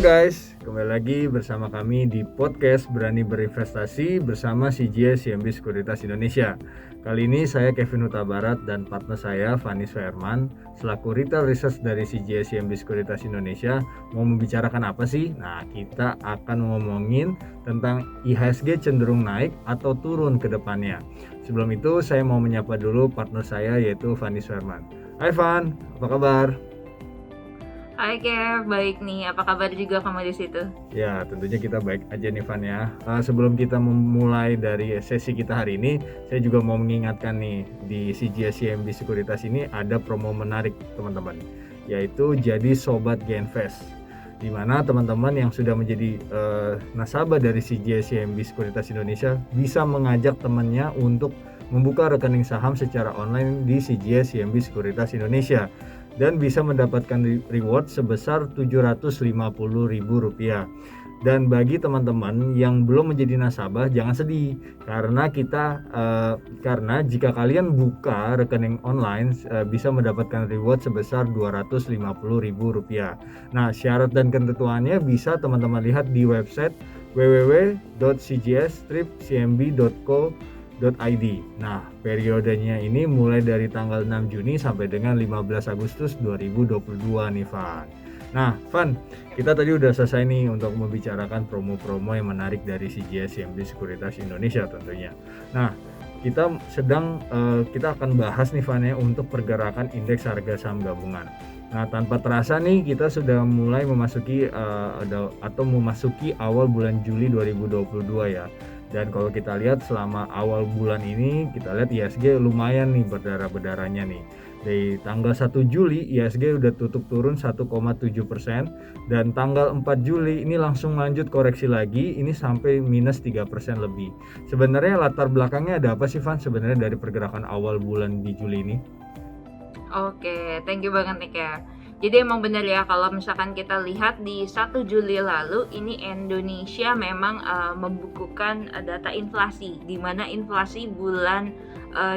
Halo guys, kembali lagi bersama kami di podcast Berani Berinvestasi bersama CGS CMB Sekuritas Indonesia. Kali ini saya Kevin Huta Barat dan partner saya Fanny Suherman selaku Retail Research dari CGS CMB Sekuritas Indonesia mau membicarakan apa sih? Nah, kita akan ngomongin tentang IHSG cenderung naik atau turun ke depannya. Sebelum itu saya mau menyapa dulu partner saya yaitu Fanny Suherman. Hai Van, apa kabar? Hai Kev, baik nih. Apa kabar juga kamu di situ? Ya, tentunya kita baik aja nih Van ya. Sebelum kita memulai dari sesi kita hari ini, saya juga mau mengingatkan nih di CGS CMB Sekuritas ini ada promo menarik teman-teman, yaitu jadi Sobat Genvest. Di mana teman-teman yang sudah menjadi nasabah dari CGS CMB Sekuritas Indonesia bisa mengajak temannya untuk membuka rekening saham secara online di CGS CMB Sekuritas Indonesia dan bisa mendapatkan reward sebesar Rp750.000. Dan bagi teman-teman yang belum menjadi nasabah jangan sedih karena jika kalian buka rekening online bisa mendapatkan reward sebesar Rp250.000. Nah, syarat dan ketentuannya bisa teman-teman lihat di website www.cgs-cmb.co.id. Nah, periodenya ini mulai dari tanggal 6 Juni sampai dengan 15 Agustus 2022 nih, Van. Nah, Van, kita tadi udah selesai nih untuk membicarakan promo-promo yang menarik dari CGS CMB Sekuritas Indonesia tentunya. Nah, kita akan bahas nih, Van ya, untuk pergerakan indeks harga saham gabungan. Nah, tanpa terasa nih kita sudah mulai memasuki awal bulan Juli 2022 ya. Dan kalau kita lihat selama awal bulan ini, kita lihat IHSG lumayan nih berdarah-berdarahnya nih. Dari tanggal 1 Juli IHSG udah tutup turun 1,7% dan tanggal 4 Juli ini langsung lanjut koreksi lagi, ini sampai minus 3% lebih. Sebenarnya latar belakangnya ada apa sih Van sebenarnya dari pergerakan awal bulan di Juli ini? Oke, thank you banget nih Kev. Jadi emang benar ya kalau misalkan kita lihat di 1 Juli lalu ini Indonesia memang membukukan data inflasi di mana inflasi bulan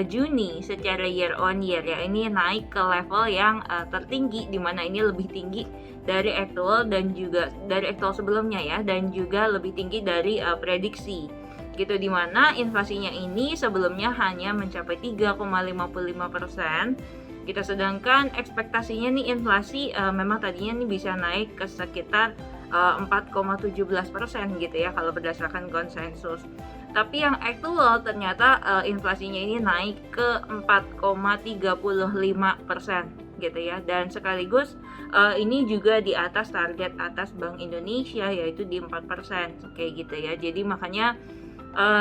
Juni secara year on year ya ini naik ke level yang tertinggi di mana ini lebih tinggi dari aktual dan juga dari aktual sebelumnya ya dan juga lebih tinggi dari prediksi gitu di mana inflasinya ini sebelumnya hanya mencapai 3,55%. Kita sedangkan ekspektasinya nih inflasi memang tadinya nih bisa naik ke sekitar 4,17% gitu ya kalau berdasarkan konsensus. Tapi yang aktual ternyata inflasinya ini naik ke 4,35% gitu ya. Dan sekaligus ini juga di atas target atas Bank Indonesia yaitu di 4% kayak gitu ya. Jadi makanya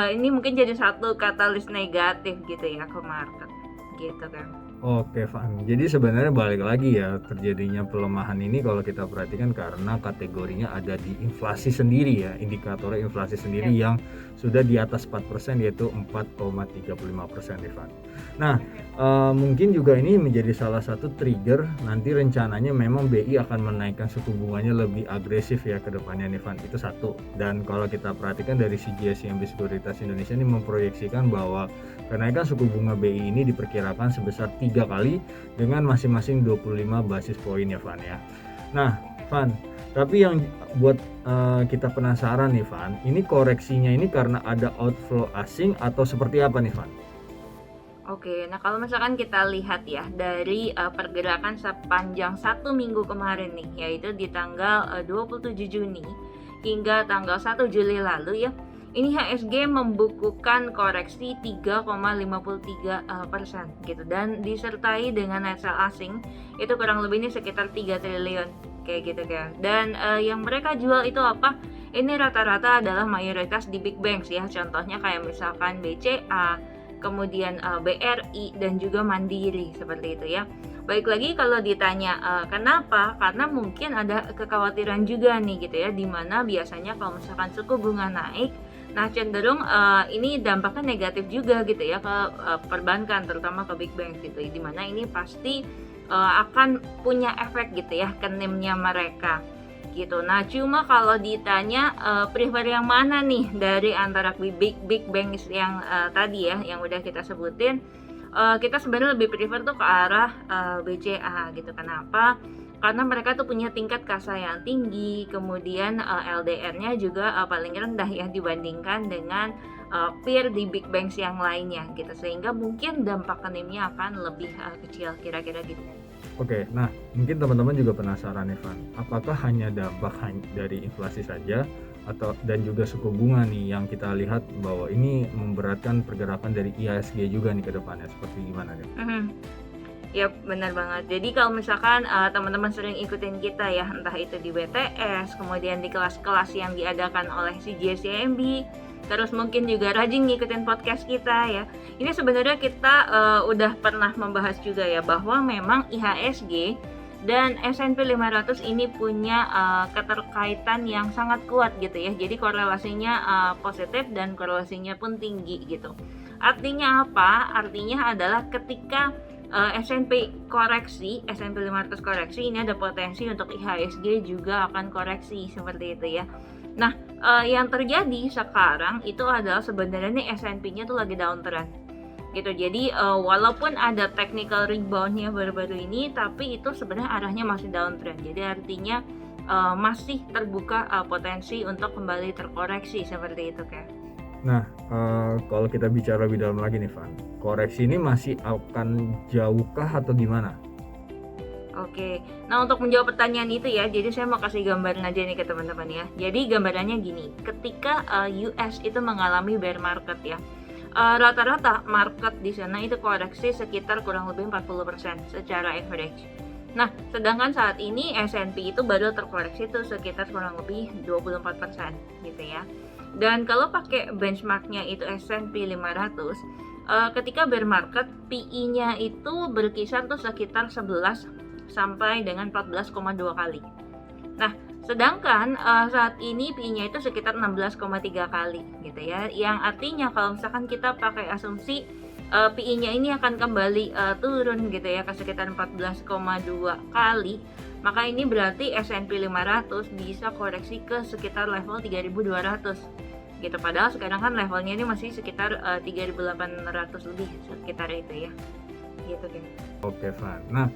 ini mungkin jadi satu katalis negatif gitu ya ke market gitu kan. Oke, Van. Jadi sebenarnya balik lagi ya terjadinya pelemahan ini kalau kita perhatikan karena kategorinya ada di inflasi sendiri ya, indikator inflasi sendiri yang sudah di atas 4% yaitu 4,35% nih, Van. Nah, mungkin juga ini menjadi salah satu trigger nanti rencananya memang BI akan menaikkan suku bunganya lebih agresif ya ke depannya nih, Van. Itu satu. Dan kalau kita perhatikan dari CGS CMB Sekuritas Indonesia ini memproyeksikan bahwa kenaikan suku bunga BI ini diperkirakan sebesar 3 kali dengan masing-masing 25 basis poin ya Van ya. Nah Van, tapi yang buat kita penasaran nih Van, ini koreksinya ini karena ada outflow asing atau seperti apa nih Van? Oke, nah kalau misalkan kita lihat ya dari pergerakan sepanjang 1 minggu kemarin nih, yaitu di tanggal 27 Juni hingga tanggal 1 Juli lalu ya, ini IHSG membukukan koreksi 3,53% gitu dan disertai dengan net sell asing itu kurang lebih ini sekitar 3 triliun kayak gitu kan. Dan yang mereka jual itu apa? Ini rata-rata adalah mayoritas di big banks ya. Contohnya kayak misalkan BCA, kemudian BRI dan juga Mandiri seperti itu ya. Baik lagi kalau ditanya kenapa? Karena mungkin ada kekhawatiran juga nih gitu ya, dimana biasanya kalau misalkan suku bunga naik, nah cenderung ini dampaknya negatif juga gitu ya ke perbankan terutama ke big bank gitu, dimana ini pasti akan punya efek gitu ya ke NIM-nya mereka gitu. Nah cuma kalau ditanya prefer yang mana nih dari antara big banks yang tadi ya yang udah kita sebutin, kita sebenarnya lebih prefer tuh ke arah BCA gitu. Kenapa? karena mereka tuh punya tingkat kasa yang tinggi, kemudian LDR-nya juga paling rendah ya dibandingkan dengan peer di big banks yang lainnya gitu, sehingga mungkin dampak ke NIM-nya akan lebih kecil, kira-kira gitu. Oke, nah mungkin teman-teman juga penasaran nih Van, apakah hanya dampak dari inflasi saja atau dan juga suku bunga nih yang kita lihat bahwa ini memberatkan pergerakan dari IHSG juga nih ke depannya, seperti gimana nih? Ya benar banget. Jadi kalau misalkan teman-teman sering ikutin kita ya, entah itu di BTS, kemudian di kelas-kelas yang diadakan oleh CGSCMB, terus mungkin juga rajin ngikutin podcast kita ya. Ini sebenarnya kita udah pernah membahas juga ya, bahwa memang IHSG dan S&P 500 ini punya keterkaitan yang sangat kuat gitu ya. Jadi korelasinya positif dan korelasinya pun tinggi gitu. Artinya apa? Artinya adalah ketika S&P koreksi, S&P 500 koreksi, ini ada potensi untuk IHSG juga akan koreksi seperti itu ya. Nah, yang terjadi sekarang itu adalah sebenarnya nih S&P-nya tuh lagi downtrend gitu. Jadi walaupun ada technical rebound-nya baru-baru ini, tapi itu sebenarnya arahnya masih downtrend. Jadi artinya masih terbuka potensi untuk kembali terkoreksi seperti itu kan. Nah, kalau kita bicara lebih dalam lagi nih Van, koreksi ini masih akan jauhkah atau gimana? Oke, nah untuk menjawab pertanyaan itu ya, jadi saya mau kasih gambaran aja nih ke teman-teman ya. Jadi gambarannya gini, ketika US itu mengalami bear market ya, rata-rata market di sana itu koreksi sekitar kurang lebih 40% secara average. Nah, sedangkan saat ini S&P itu baru terkoreksi itu sekitar kurang lebih 24% gitu ya. Dan kalau pakai benchmarknya itu S&P 500, ketika bear market PE-nya itu berkisar tuh sekitar 11 sampai dengan 14,2 kali. Nah, sedangkan saat ini PE-nya itu sekitar 16,3 kali gitu ya. Yang artinya kalau misalkan kita pakai asumsi PE-nya ini akan kembali turun gitu ya ke sekitar 14,2 kali, maka ini berarti S&P 500 bisa koreksi ke sekitar level 3.200 gitu. Padahal sekarang kan levelnya ini masih sekitar 3.800 lebih, sekitar itu ya gitu kan. Oke Van, nah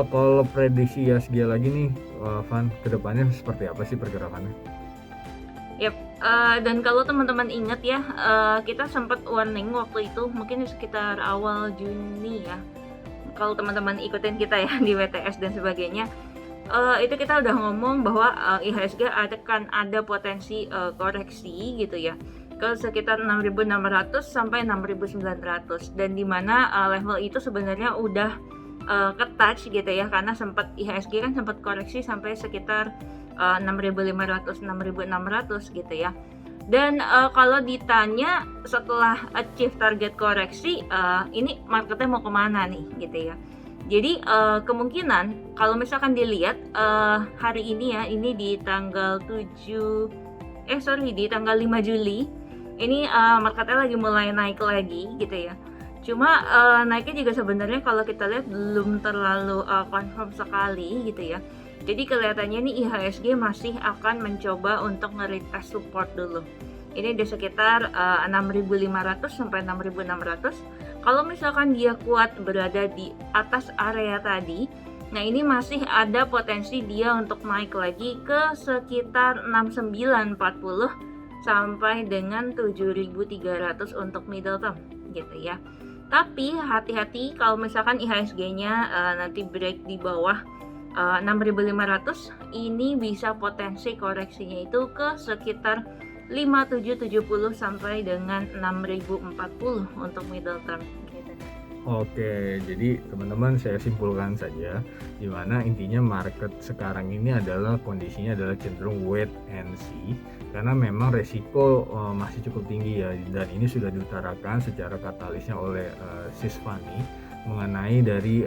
kalau prediksi IHSG lagi nih Van, kedepannya seperti apa sih pergerakannya? Yap, dan kalau teman-teman ingat ya, kita sempat warning waktu itu mungkin sekitar awal Juni ya, kalau teman-teman ikutin kita ya di WTS dan sebagainya, itu kita udah ngomong bahwa IHSG akan ada potensi koreksi gitu ya ke sekitar 6.600 sampai 6.900, dan dimana level itu sebenarnya udah ke-touch gitu ya, karena sempat IHSG kan sempat koreksi sampai sekitar 6.500 6.600 gitu ya. Dan kalau ditanya setelah achieve target koreksi, ini marketnya mau kemana nih gitu ya. Jadi kemungkinan kalau misalkan dilihat hari ini ya, ini di tanggal di tanggal 5 Juli ini marketnya lagi mulai naik lagi gitu ya. Cuma naiknya juga sebenarnya kalau kita lihat belum terlalu confirm sekali gitu ya. Jadi kelihatannya nih IHSG masih akan mencoba untuk nge-retest support dulu. Ini di sekitar 6.500 sampai 6.600. Kalau misalkan dia kuat berada di atas area tadi, nah ini masih ada potensi dia untuk naik lagi ke sekitar 6.940 sampai dengan 7.300 untuk middle term gitu ya. Tapi hati-hati kalau misalkan IHSG-nya nanti break di bawah 6.500, ini bisa potensi koreksinya itu ke sekitar 5.770 sampai dengan 6.040 untuk middle term gitu. Oke, jadi teman-teman saya simpulkan saja, di mana intinya market sekarang ini adalah kondisinya adalah cenderung wait and see, karena memang resiko masih cukup tinggi ya, dan ini sudah diutarakan secara katalisnya oleh Sis Fanny mengenai dari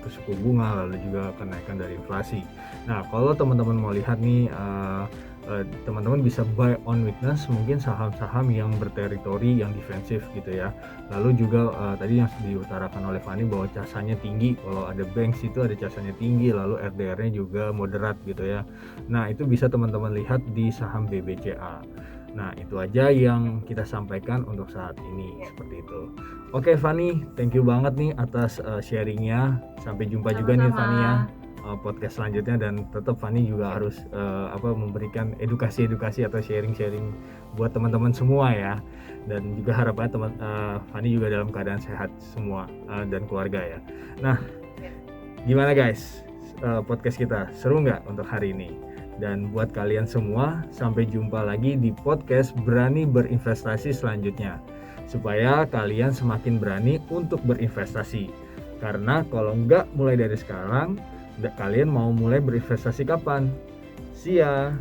suku bunga lalu juga kenaikan dari inflasi. Nah, kalau teman-teman mau lihat nih teman-teman bisa buy on weakness, mungkin saham-saham yang berteritori yang defensif gitu ya. Lalu juga tadi yang diutarakan oleh Fanny bahwa casanya tinggi, kalau ada banks itu ada casanya tinggi, lalu RDR-nya juga moderat gitu ya. Nah, itu bisa teman-teman lihat di saham BBCA. Nah, itu aja yang kita sampaikan untuk saat ini, seperti itu. Oke Fanny, thank you banget nih atas sharingnya. Sampai jumpa juga nih Fanny ya. podcast selanjutnya, dan tetap Fanny juga harus memberikan edukasi atau sharing buat teman-teman semua ya, dan juga harapannya Fanny juga dalam keadaan sehat semua dan keluarga ya. Nah, gimana guys, podcast kita seru nggak untuk hari ini? Dan buat kalian semua, sampai jumpa lagi di podcast Berani Berinvestasi selanjutnya, supaya kalian semakin berani untuk berinvestasi. Karena kalau nggak mulai dari sekarang, kalian mau mulai berinvestasi kapan? See ya!